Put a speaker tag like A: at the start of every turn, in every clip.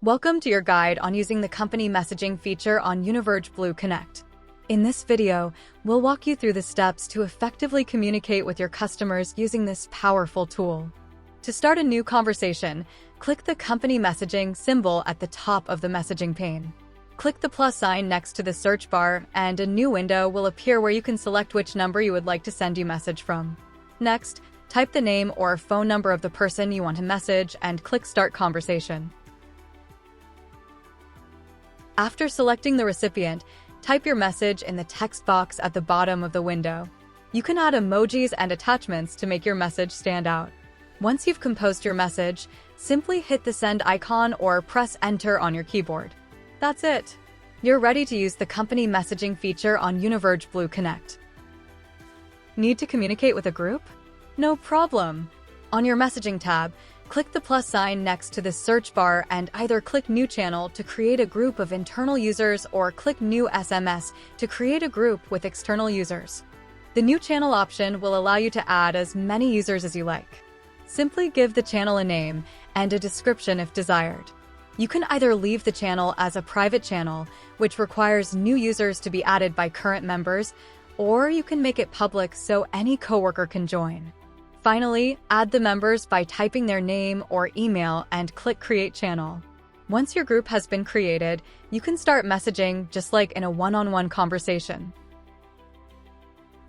A: Welcome to your guide on using the company messaging feature on UNIVERGE Blue Connect. In this video, we'll walk you through the steps to effectively communicate with your customers using this powerful tool. To start a new conversation, click the company messaging symbol at the top of the messaging pane. Click the plus sign next to the search bar, and a new window will appear where you can select which number you would like to send your message from. Next, type the name or phone number of the person you want to message and click Start Conversation. After selecting the recipient, type your message in the text box at the bottom of the window. You can add emojis and attachments to make your message stand out. Once you've composed your message, simply hit the send icon or press enter on your keyboard. That's it. You're ready to use the company messaging feature on UNIVERGE Blue Connect. Need to communicate with a group? No problem. On your messaging tab, click the plus sign next to the search bar and either click New Channel to create a group of internal users or click New SMS to create a group with external users. The New Channel option will allow you to add as many users as you like. Simply give the channel a name and a description if desired. You can either leave the channel as a private channel, which requires new users to be added by current members, or you can make it public so any coworker can join. Finally, add the members by typing their name or email and click Create Channel. Once your group has been created, you can start messaging just like in a one-on-one conversation.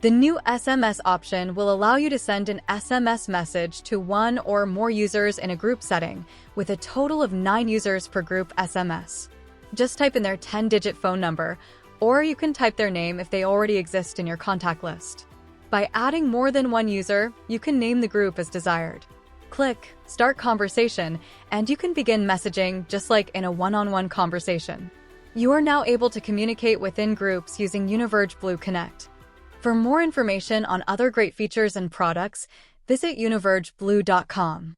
A: The new SMS option will allow you to send an SMS message to one or more users in a group setting, with a total of 9 users per group SMS. Just type in their 10-digit phone number, or you can type their name if they already exist in your contact list. By adding more than one user, you can name the group as desired. Click Start Conversation, and you can begin messaging just like in a one-on-one conversation. You are now able to communicate within groups using UNIVERGE Blue Connect. For more information on other great features and products, visit univergeblue.com.